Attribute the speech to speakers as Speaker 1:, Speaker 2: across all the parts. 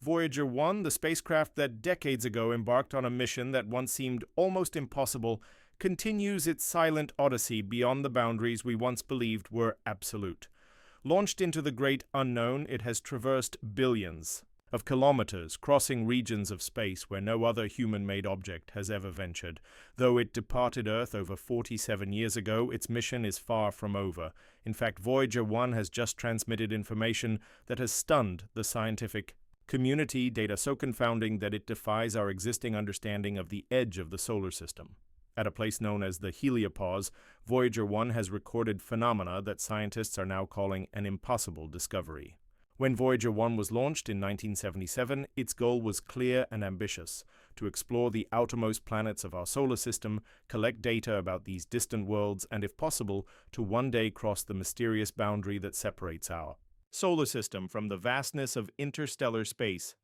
Speaker 1: Voyager 1, the spacecraft that decades ago embarked on a mission that once seemed almost impossible, continues its silent odyssey beyond the boundaries we once believed were absolute. Launched into the great unknown, it has traversed billions of kilometers, crossing regions of space where no other human-made object has ever ventured. Though it departed Earth over 47 years ago, its mission is far from over. In fact, Voyager 1 has just transmitted information that has stunned the scientific community, data so confounding that it defies our existing understanding of the edge of the solar system. At a place known as the heliopause, Voyager 1 has recorded phenomena that scientists are now calling an impossible discovery. When Voyager 1 was launched in 1977, its goal was clear and ambitious: to explore the outermost planets of our solar system, collect data about these distant worlds, and if possible, to one day cross the mysterious boundary that separates our solar system from the vastness of interstellar space.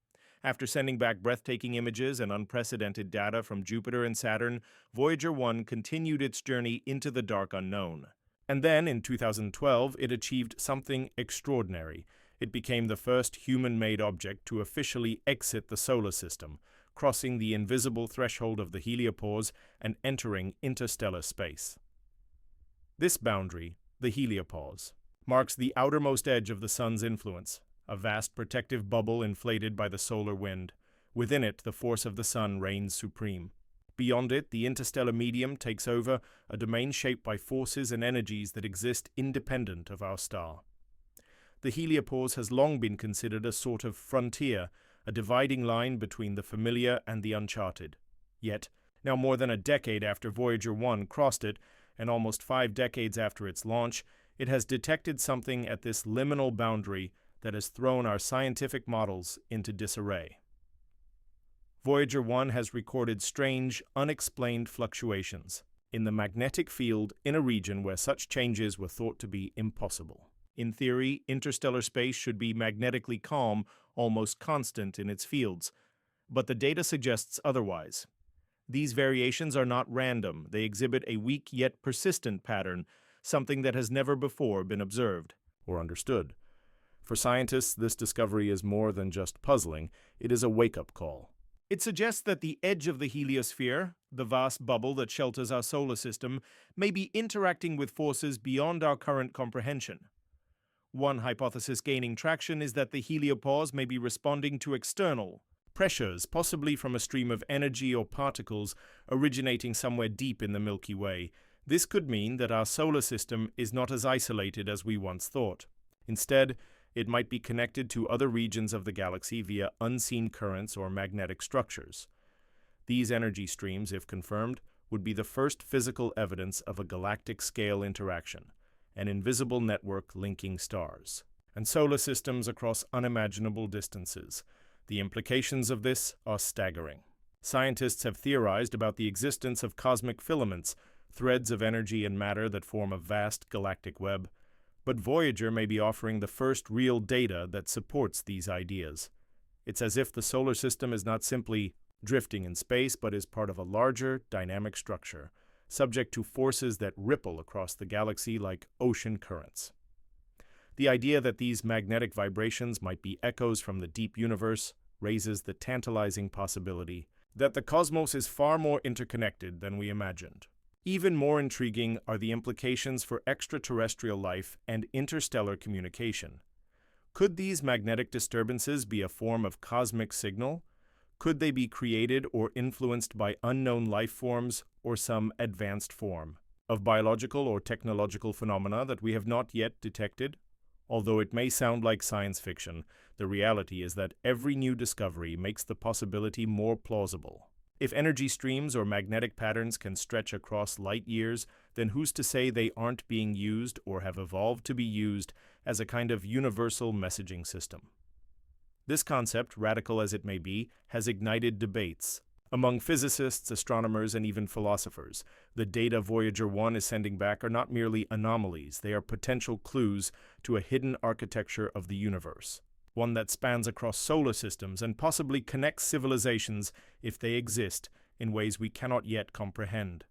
Speaker 1: After sending back breathtaking images and unprecedented data from Jupiter and Saturn, Voyager 1 continued its journey into the dark unknown. And then, in 2012, it achieved something extraordinary. It became the first human-made object to officially exit the solar system, crossing the invisible threshold of the heliopause and entering interstellar space. This boundary, the heliopause, marks the outermost edge of the Sun's influence, a vast protective bubble inflated by the solar wind. Within it, the force of the Sun reigns supreme. Beyond it, the interstellar medium takes over, a domain shaped by forces and energies that exist independent of our star. The heliopause has long been considered a sort of frontier, a dividing line between the familiar and the uncharted. Yet, now more than a decade after Voyager 1 crossed it, and almost 5 decades after its launch, it has detected something at this liminal boundary that has thrown our scientific models into disarray. Voyager 1 has recorded strange, unexplained fluctuations in the magnetic field in a region where such changes were thought to be impossible. In theory, interstellar space should be magnetically calm, almost constant in its fields, but the data suggests otherwise. These variations are not random. They exhibit a weak yet persistent pattern, something that has never before been observed or understood. For scientists, this discovery is more than just puzzling. It is a wake-up call. It suggests that the edge of the heliosphere, the vast bubble that shelters our solar system, may be interacting with forces beyond our current comprehension. One hypothesis gaining traction is that the heliopause may be responding to external pressures, possibly from a stream of energy or particles originating somewhere deep in the Milky Way. This could mean that our solar system is not as isolated as we once thought. Instead, it might be connected to other regions of the galaxy via unseen currents or magnetic structures. These energy streams, if confirmed, would be the first physical evidence of a galactic-scale interaction, an invisible network linking stars and solar systems across unimaginable distances. The implications of this are staggering. Scientists have theorized about the existence of cosmic filaments, threads of energy and matter that form a vast galactic web. But Voyager may be offering the first real data that supports these ideas. It's as if the solar system is not simply drifting in space, but is part of a larger, dynamic structure, subject to forces that ripple across the galaxy like ocean currents. The idea that these magnetic vibrations might be echoes from the deep universe raises the tantalizing possibility that the cosmos is far more interconnected than we imagined. Even more intriguing are the implications for extraterrestrial life and interstellar communication. Could these magnetic disturbances be a form of cosmic signal? Could they be created or influenced by unknown life forms or some advanced form of biological or technological phenomena that we have not yet detected? Although it may sound like science fiction, the reality is that every new discovery makes the possibility more plausible. If energy streams or magnetic patterns can stretch across light years, then who's to say they aren't being used or have evolved to be used as a kind of universal messaging system? This concept, radical as it may be, has ignited debates among physicists, astronomers, and even philosophers. The data Voyager 1 is sending back are not merely anomalies, they are potential clues to a hidden architecture of the universe, one that spans across solar systems and possibly connects civilizations, if they exist, in ways we cannot yet comprehend.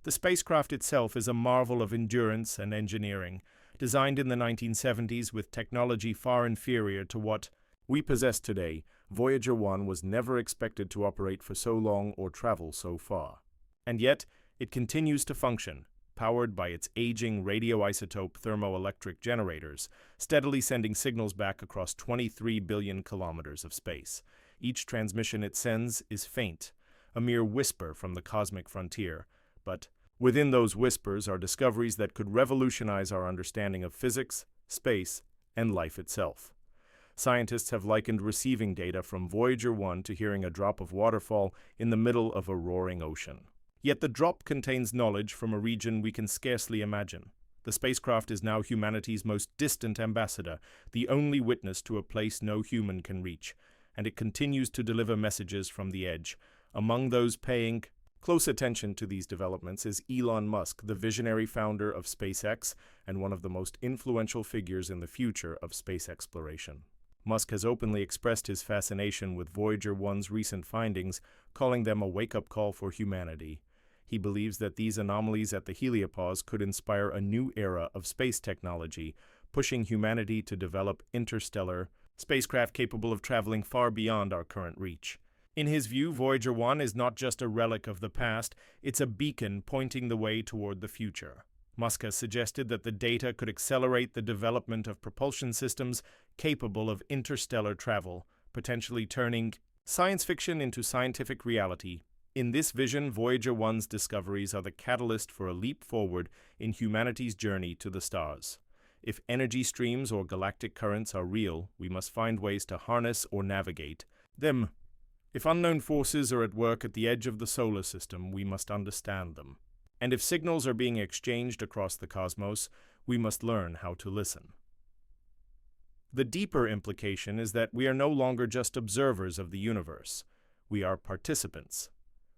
Speaker 1: The spacecraft itself is a marvel of endurance and engineering, designed in the 1970s with technology far inferior to what we possess today. Voyager 1 was never expected to operate for so long or travel so far. And yet, it continues to function, powered by its aging radioisotope thermoelectric generators, steadily sending signals back across 23 billion kilometers of space. Each transmission it sends is faint, a mere whisper from the cosmic frontier, but within those whispers are discoveries that could revolutionize our understanding of physics, space, and life itself. Scientists have likened receiving data from Voyager 1 to hearing a drop of waterfall in the middle of a roaring ocean. Yet the drop contains knowledge from a region we can scarcely imagine. The spacecraft is now humanity's most distant ambassador, the only witness to a place no human can reach, and it continues to deliver messages from the edge. Among those paying close attention to these developments is Elon Musk, the visionary founder of SpaceX and one of the most influential figures in the future of space exploration. Musk has openly expressed his fascination with Voyager 1's recent findings, calling them a wake-up call for humanity. He believes that these anomalies at the heliopause could inspire a new era of space technology, pushing humanity to develop interstellar spacecraft capable of traveling far beyond our current reach. In his view, Voyager 1 is not just a relic of the past, it's a beacon pointing the way toward the future. Musk has suggested that the data could accelerate the development of propulsion systems capable of interstellar travel, potentially turning science fiction into scientific reality. In this vision, Voyager 1's discoveries are the catalyst for a leap forward in humanity's journey to the stars. If energy streams or galactic currents are real, we must find ways to harness or navigate them. If unknown forces are at work at the edge of the solar system, we must understand them. And if signals are being exchanged across the cosmos, we must learn how to listen. The deeper implication is that we are no longer just observers of the universe. We are participants.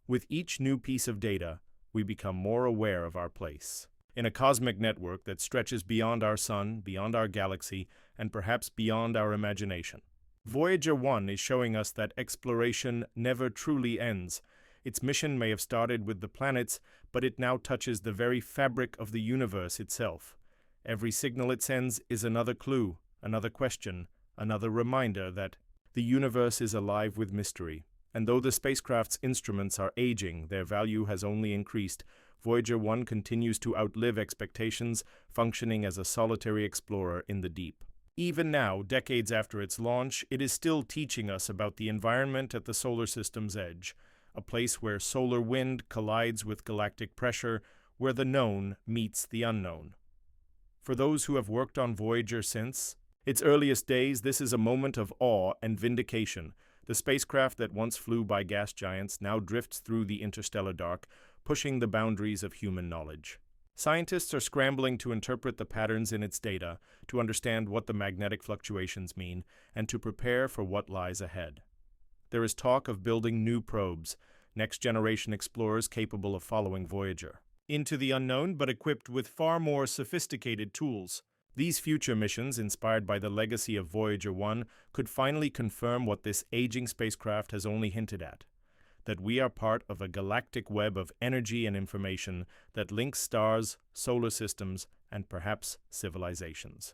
Speaker 1: With each new piece of data, we become more aware of our place in a cosmic network that stretches beyond our sun, beyond our galaxy, and perhaps beyond our imagination. Voyager 1 is showing us that exploration never truly ends. Its mission may have started with the planets, but it now touches the very fabric of the universe itself. Every signal it sends is another clue, another question, another reminder that the universe is alive with mystery. And though the spacecraft's instruments are aging, their value has only increased. Voyager 1 continues to outlive expectations, functioning as a solitary explorer in the deep. Even now, decades after its launch, it is still teaching us about the environment at the solar system's edge, a place where solar wind collides with galactic pressure, where the known meets the unknown. For those who have worked on Voyager since its earliest days, this is a moment of awe and vindication. The spacecraft that once flew by gas giants now drifts through the interstellar dark, pushing the boundaries of human knowledge. Scientists are scrambling to interpret the patterns in its data, to understand what the magnetic fluctuations mean, and to prepare for what lies ahead. There is talk of building new probes, next-generation explorers capable of following Voyager into the unknown, but equipped with far more sophisticated tools. These future missions, inspired by the legacy of Voyager 1, could finally confirm what this aging spacecraft has only hinted at: that we are part of a galactic web of energy and information that links stars, solar systems, and perhaps civilizations.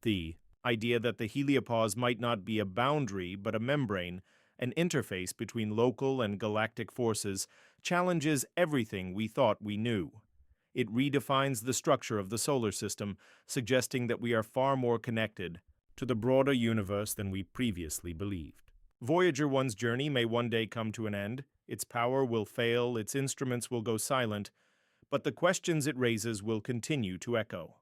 Speaker 1: The idea that the heliopause might not be a boundary but a membrane, an interface between local and galactic forces, challenges everything we thought we knew. It redefines the structure of the solar system, suggesting that we are far more connected to the broader universe than we previously believed. Voyager 1's journey may one day come to an end, its power will fail, its instruments will go silent, but the questions it raises will continue to echo.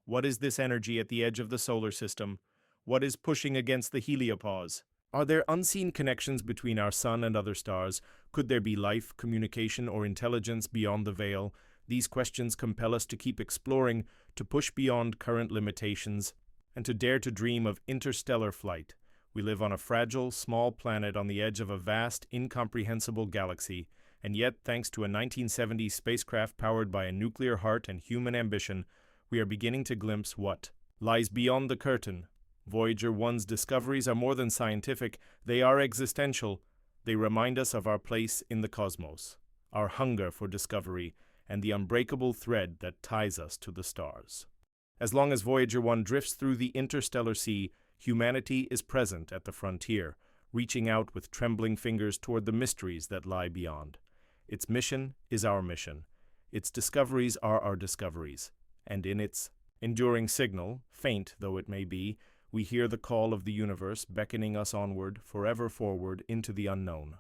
Speaker 1: What is this energy at the edge of the solar system? What is pushing against the heliopause? Are there unseen connections between our sun and other stars? Could there be life, communication, or intelligence beyond the veil? These questions compel us to keep exploring, to push beyond current limitations, and to dare to dream of interstellar flight. We live on a fragile, small planet on the edge of a vast, incomprehensible galaxy, and yet, thanks to a 1970s spacecraft powered by a nuclear heart and human ambition, we are beginning to glimpse what lies beyond the curtain. Voyager 1's discoveries are more than scientific, they are existential. They remind us of our place in the cosmos, our hunger for discovery, and the unbreakable thread that ties us to the stars. As long as Voyager 1 drifts through the interstellar sea, Humanity is present at the frontier, reaching out with trembling fingers toward the mysteries that lie beyond. Its mission is our mission. Its discoveries are our discoveries. And in its enduring signal, faint though it may be, we hear the call of the universe beckoning us onward, forever forward, into the unknown.